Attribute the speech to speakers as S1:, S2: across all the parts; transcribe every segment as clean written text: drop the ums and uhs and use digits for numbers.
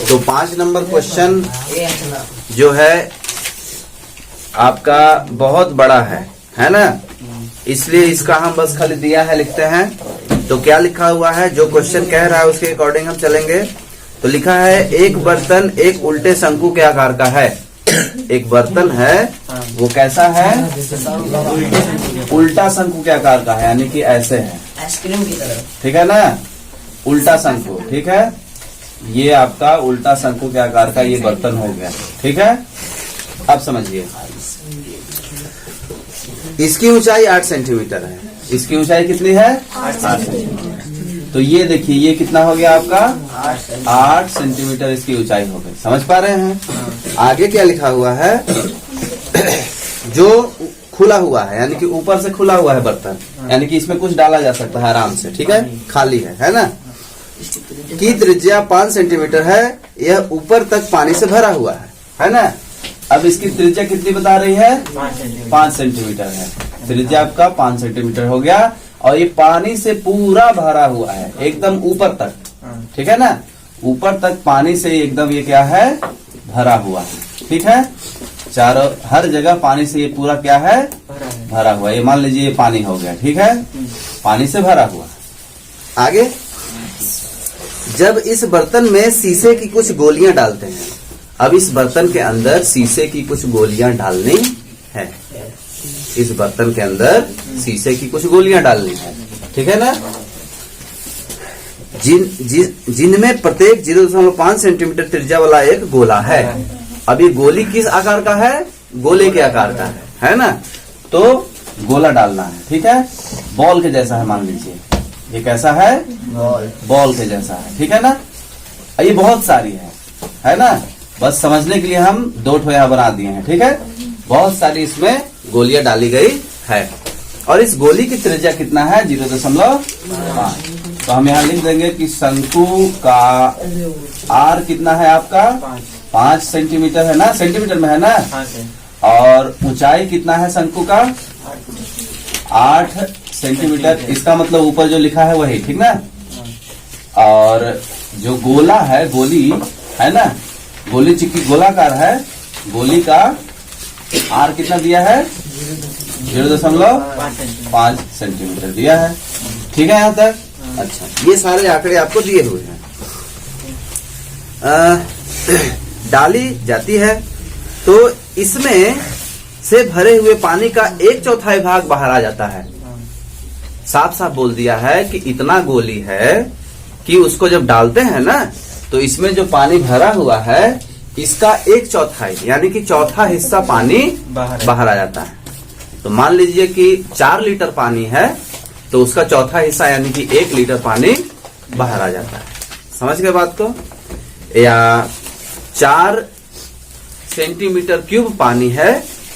S1: तो 5 number question जो है आपका बहुत बड़ा है ना, इसलिए इसका हम बस खाली दिया है लिखते हैं। तो क्या लिखा हुआ है, जो क्वेश्चन कह रहा है उसके अकॉर्डिंग हम चलेंगे। तो लिखा है एक बर्तन एक उल्टे शंकु के आकार का है। एक बर्तन है वो कैसा है, उल्टा शंकु के आकार का है, यानी कि ऐसे है,
S2: आइसक्रीम की तरह।
S1: ठीक है ना, उल्टा शंकु। ठीक है, ये आपका उल्टा शंकु के आकार का ये बर्तन हो गया। ठीक है, अब समझिए इसकी ऊंचाई 8 सेंटीमीटर है। इसकी ऊंचाई कितनी है, 8 सेंटीमीटर। तो ये देखिए ये कितना हो गया आपका, 8 सेंटीमीटर इसकी ऊंचाई हो गई। समझ पा रहे हैं। आगे क्या लिखा हुआ है, जो खुला हुआ है यानी कि ऊपर से खुला हुआ है बर्तन, यानी कि इसमें कुछ डाला जा सकता है आराम से। ठीक है, खाली है ना, की त्रिज्या 5 सेंटीमीटर है। यह ऊपर तक पानी से भरा हुआ है ना। अब इसकी त्रिज्या कितनी बता रही है, 5 सेंटीमीटर है। त्रिज्या आपका 5 सेंटीमीटर हो गया और ये पानी से पूरा भरा हुआ है एकदम ऊपर तक। ठीक है ना, ऊपर तक पानी से एकदम ये क्या है, भरा हुआ है। ठीक है, चारों हर जगह पानी से ये पूरा क्या है, भरा हुआ है। ये मान लीजिए ये पानी हो गया। ठीक है, पानी से भरा हुआ। आगे, जब इस बर्तन में शीशे की कुछ गोलियां डालते हैं। अब इस बर्तन के अंदर शीशे की कुछ गोलियां डालनी है। इस बर्तन के अंदर शीशे की कुछ गोलियां डालनी है। ठीक है ना, जिनमें प्रत्येक 0.5 सेंटीमीटर त्रिज्या वाला एक गोला है। अब ये गोली किस आकार का है, गोले के आकार का है ना। तो गोला डालना है। ठीक है, बॉल के जैसा है मान लीजिए, ये कैसा है, बॉल के जैसा है। ठीक है ना, ये बहुत सारी है ना, बस समझने के लिए हम 2 ठो यहाँ बना दिए हैं। ठीक है, बहुत सारी इसमें गोलियां डाली गई है और इस गोली की त्रिज्या कितना है, 0.5। तो हम यहाँ लिख देंगे कि शंकु का आर कितना है आपका, 5 सेंटीमीटर है ना, सेंटीमीटर में है ना। और ऊंचाई कितना है शंकु का, 8 सेंटीमीटर। इसका मतलब ऊपर जो लिखा है वही, ठीक ना। और जो गोला है, गोली है ना, गोली चिक्की गोलाकार है, गोली का आर कितना दिया है, 0.5 सेंटीमीटर दिया है। ठीक है यहाँ तक। अच्छा, ये सारे आंकड़े आपको दिए हुए हैं। डाली जाती है तो इसमें से भरे हुए पानी का 1/4 भाग बाहर आ जाता है। साफ साफ बोल दिया है कि इतना गोली है कि उसको जब डालते हैं ना तो इसमें जो पानी भरा हुआ है इसका 1/4 यानी कि चौथा हिस्सा पानी बाहर आ जाता है। तो मान लीजिए कि 4 लीटर पानी है तो उसका चौथा हिस्सा यानी कि 1 लीटर पानी बाहर आ जाता है। समझ गए बात को। या 4 सेंटीमीटर क्यूब पानी है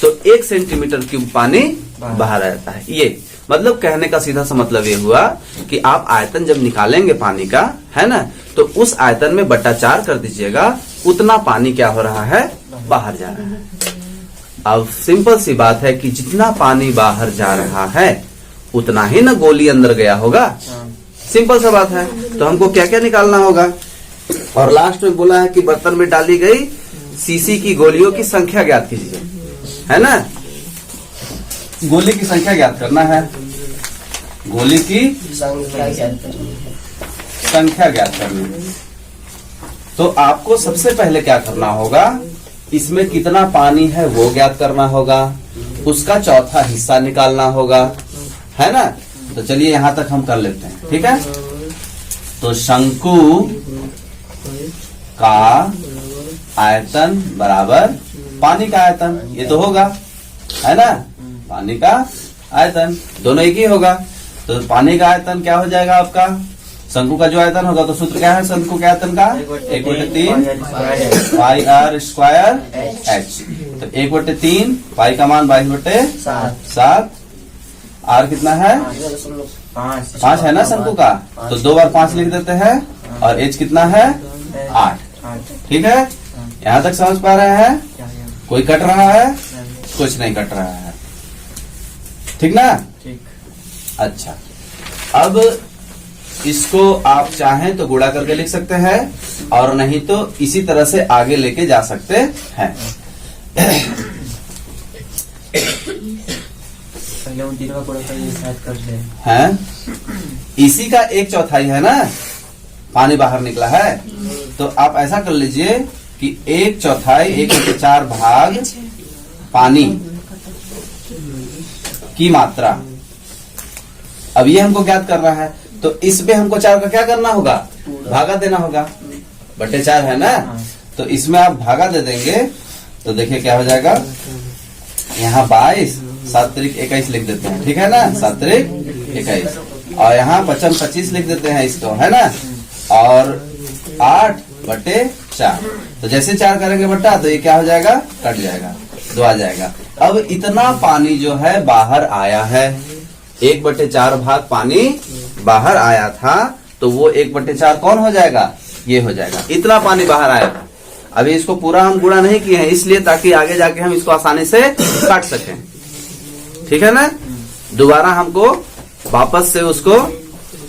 S1: तो 1 सेंटीमीटर क्यूब पानी बाहर आ जाता है। ये मतलब कहने का सीधा सा मतलब ये हुआ कि आप आयतन जब निकालेंगे पानी का, है ना, तो उस आयतन में बटा 4 कर दीजिएगा, उतना पानी क्या हो रहा है, बाहर जा रहा है। अब सिंपल सी बात है कि जितना पानी बाहर जा रहा है उतना ही ना गोली अंदर गया होगा। सिंपल सा बात है। तो हमको क्या क्या निकालना होगा। और लास्ट में बोला है कि बर्तन में डाली गई शीशी की गोलियों की संख्या ज्ञात कीजिए, है ना। गोली की संख्या ज्ञात करना है, गोली की संख्या ज्ञात करनी है। तो आपको सबसे पहले क्या करना होगा, इसमें कितना पानी है वो ज्ञात करना होगा, उसका चौथा हिस्सा निकालना होगा, है ना। तो चलिए यहां तक हम कर लेते हैं। ठीक है, तो शंकु का आयतन बराबर पानी का आयतन, ये तो होगा, है ना। पानी का आयतन दोनों एक ही होगा। तो पानी का आयतन क्या हो जाएगा आपका, शंकु का जो आयतन होगा, तो सूत्र क्या है शंकु के आयतन का, 1/3 पाई आर स्क्वायर एच। तो 1/3 पाई का मान 22/7। आर कितना है, 5 है ना शंकु का, तो 2 बार 5 लिख देते हैं। और एच कितना है, 8। ठीक है, यहाँ तक समझ पा रहे हैं। कोई कट रहा है, कुछ नहीं कट रहा है, ठीक ना।
S2: ठीक।
S1: अच्छा, अब इसको आप चाहें तो गुणा करके लिख सकते हैं और नहीं तो इसी तरह से आगे लेके जा सकते हैं।
S2: पहले उन तीनों का गुणा ये शायद करते
S1: हैं, इसी का 1/4 है ना, पानी बाहर निकला है। तो आप ऐसा कर लीजिए कि 1/4 1/4 भाग पानी की मात्रा। अब ये हमको ज्ञात करना है, तो इसमें हमको 4 का क्या करना होगा, भागा देना होगा, बटे 4 है ना। तो इसमें आप भागा दे देंगे तो देखिए क्या हो जाएगा, यहाँ 22 7 त्रिक 21 लिख देते हैं, ठीक है ना, 7 त्रिक 21 और यहाँ 25 लिख देते हैं इसको, है ना, और 8/4। तो जैसे 4 करेंगे बट्टा तो ये क्या हो जाएगा, कट जाएगा, 2 आ जाएगा। अब इतना पानी जो है बाहर आया है, 1/4 भाग पानी बाहर आया था, तो वो 1/4 कौन हो जाएगा, ये हो जाएगा। इतना पानी बाहर आया था। अभी इसको पूरा हम गुणा नहीं किए हैं, इसलिए ताकि आगे जाके हम इसको आसानी से काट सकें, ठीक है ना। दोबारा हमको वापस से उसको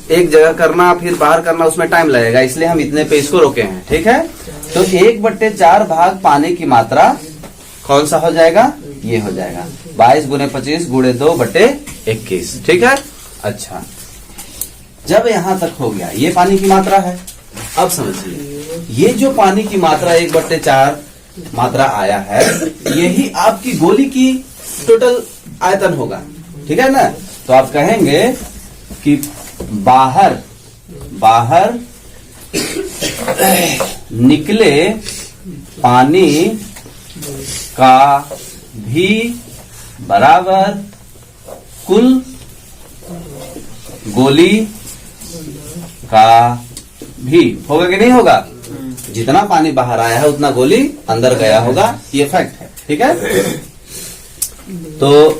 S1: एक जगह करना फिर बाहर करना, उसमें टाइम लगेगा, इसलिए हम इतने पे इसको रोके हैं, ठीक है। तो 1/4 भाग पानी की मात्रा कौन सा हो जाएगा, ये हो जाएगा 22 × 25 × 2/21, ठीक है। अच्छा, जब यहां तक हो गया, ये पानी की मात्रा है। अब समझिए, ये जो पानी की मात्रा 1/4 मात्रा आया है, यही आपकी गोली की टोटल आयतन होगा, ठीक है ना। तो आप कहेंगे कि बाहर निकले पानी का भी बराबर कुल गोली का भी होगा कि नहीं होगा। जितना पानी बाहर आया है उतना गोली अंदर गया होगा, ये फैक्ट है, ठीक है। तो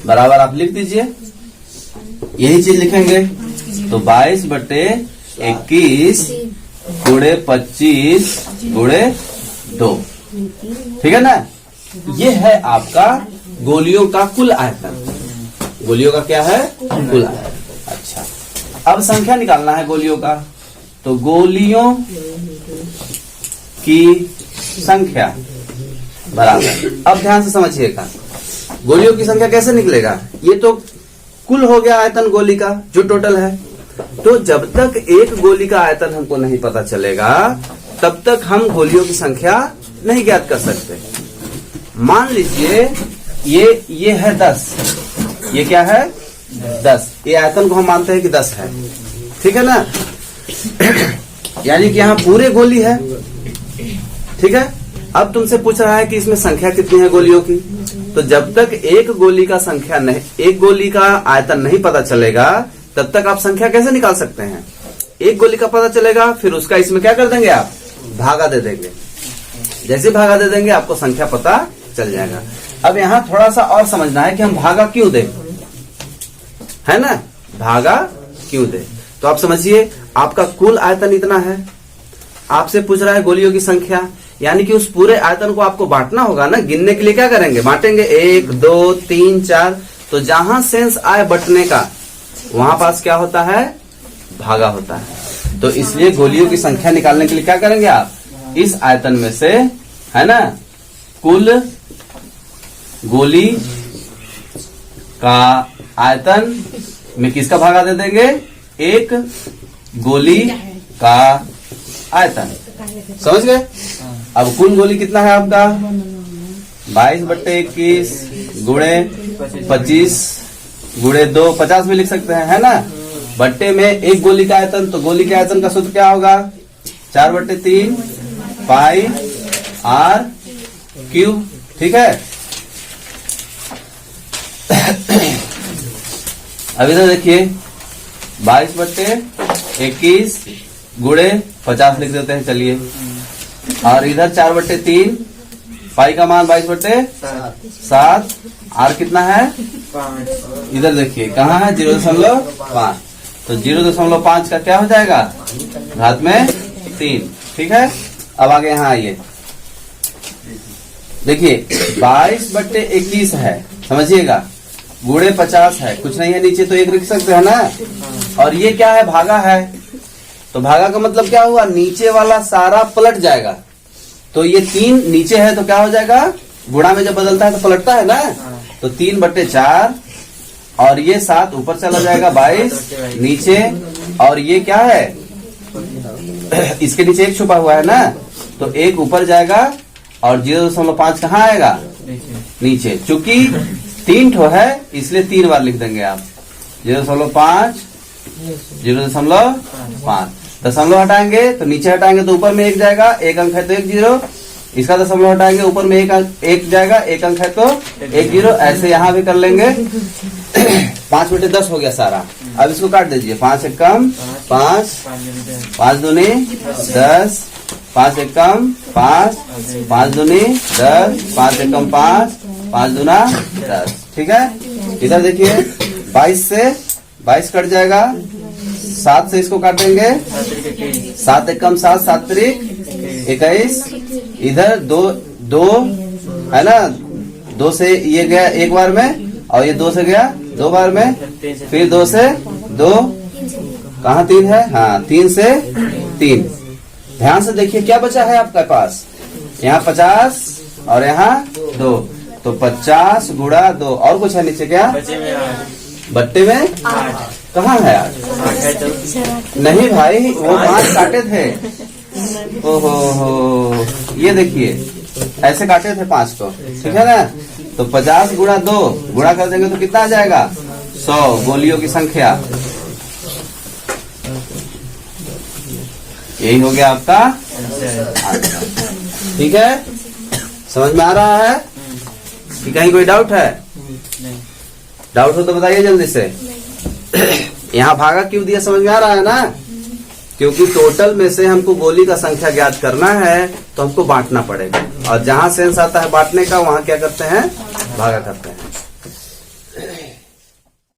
S1: बराबर आप लिख दीजिए, यही चीज लिखेंगे। तो 22/21 × 25 × 2, ठीक है ना। ये है आपका गोलियों का कुल आयतन। गोलियों का क्या है, कुल आयतन। अच्छा, अब संख्या निकालना है गोलियों का। तो गोलियों की संख्या बराबर, अब ध्यान से समझिएगा, गोलियों की संख्या कैसे निकलेगा। ये तो कुल हो गया आयतन गोली का जो टोटल है। तो जब तक एक गोली का आयतन हमको नहीं पता चलेगा तब तक हम गोलियों की संख्या नहीं ज्ञात कर सकते। मान लीजिए ये है 10, ये क्या है 10, ये आयतन को हम मानते हैं कि 10 है, ठीक है ना। यानी कि यहाँ पूरे गोली है, ठीक है। अब तुमसे पूछ रहा है कि इसमें संख्या कितनी है गोलियों की। तो जब तक एक गोली का संख्या नहीं, एक गोली का आयतन नहीं पता चलेगा तब तक आप संख्या कैसे निकाल सकते हैं। एक गोली का पता चलेगा, फिर उसका इसमें क्या कर देंगे, आप भागा दे देंगे। जैसे भागा दे देंगे आपको संख्या पता चल जाएगा। अब यहाँ थोड़ा सा और समझना है कि हम भागा क्यों दें, है ना, भागा क्यों दें। तो आप समझिए, आपका कुल आयतन इतना है, आपसे पूछ रहा है गोलियों की संख्या, यानी कि उस पूरे आयतन को आपको बांटना होगा ना। गिनने के लिए क्या करेंगे, बांटेंगे 1 2 3 4। तो जहां सेंस आए बंटने का, वहां पास क्या होता है, भागा होता है। तो इसलिए गोलियों की संख्या निकालने के लिए क्या करेंगे आप, इस आयतन में से, है ना, कुल गोली का आयतन में किसका भागा दे देंगे, एक गोली का आयतन। समझ गए। अब कुल गोली कितना है आपका, 22/21 × 25 × 2, 50 में लिख सकते हैं, है ना। बट्टे में एक गोली का आयतन, तो गोली के आयतन का सूत्र क्या होगा, 4/3 पाई r क्यूब, ठीक है। अब इधर देखिए 22/21 × 50 लिख देते हैं, चलिए। और इधर 4/3 पाई का मान 22/7, आर कितना है
S2: 5।
S1: इधर देखिए कहाँ है 0.5, तो 0.5 का क्या हो जाएगा, घात में 3, ठीक है। अब आगे यहाँ आइए, देखिए 22/21 है, समझिएगा गुणे 50 है, कुछ नहीं है नीचे तो 1 लिख सकते हैं ना। और ये क्या है, भागा है, तो भागा का मतलब क्या हुआ, नीचे वाला सारा पलट जाएगा। तो ये 3 नीचे है तो क्या हो जाएगा, गुणा में जब बदलता है तो पलटता है ना, तो 3/4 और ये 7 ऊपर चला जाएगा, 22 नीचे, और ये क्या है, इसके नीचे 1 छुपा हुआ है ना, तो 1 ऊपर जाएगा और 0.5 कहाँ आएगा, नीचे। चूंकि 3 ठो है इसलिए 3 बार लिख देंगे आप, 0.5 0.5 दशमलव हटाएंगे तो नीचे हटाएंगे तो ऊपर में 1 जाएगा, 1 अंक है तो 1 0, इसका दशमलव हटाएंगे ऊपर में 1 जाएगा, 1 अंक है तो 1 0, ऐसे यहाँ भी कर लेंगे। 5/10 हो गया सारा। अब इसको काट दीजिए, 5 एकम 5, 5 दूनी 10, 5 एकम 5, 5 दूनी 10, 5 एकम 5, 5 दूना 10। ठीक है, इधर देखिए 22 से 22 कट जाएगा, 7 से इसको काट देंगे, 7 एकम 7, 7 त्रिक 21, इधर 2 है ना, 2 से ये गया 1 बार में, और ये 2 से गया 2 बार में, फिर 2 से 2, कहाँ 3 है, हाँ 3 से 3। ध्यान से देखिए क्या बचा है आपके पास, यहाँ 50 और यहाँ 2, तो 50 गुणा 2, और कुछ है नीचे क्या, बट्टे में 8, कहाँ है 8? नहीं भाई, वो 5 काटे थे। ओहो हो, ये देखिए ऐसे काटे थे 5 को, ठीक है ना। तो 50 गुणा 2 गुणा कर देंगे तो कितना आ जाएगा, 100 गोलियों की संख्या। यही हो गया आपका आंसर। ठीक है, समझ में आ रहा है कि कहीं कोई डाउट है? डाउट हो तो बताइए जल्दी से। यहाँ भागा क्यों दिया, समझ में आ रहा है ना, क्योंकि टोटल में से हमको गोली का संख्या ज्ञात करना है तो हमको बांटना पड़ेगा, और जहां सेंस आता है बांटने का वहां क्या करते हैं, भागा करते हैं।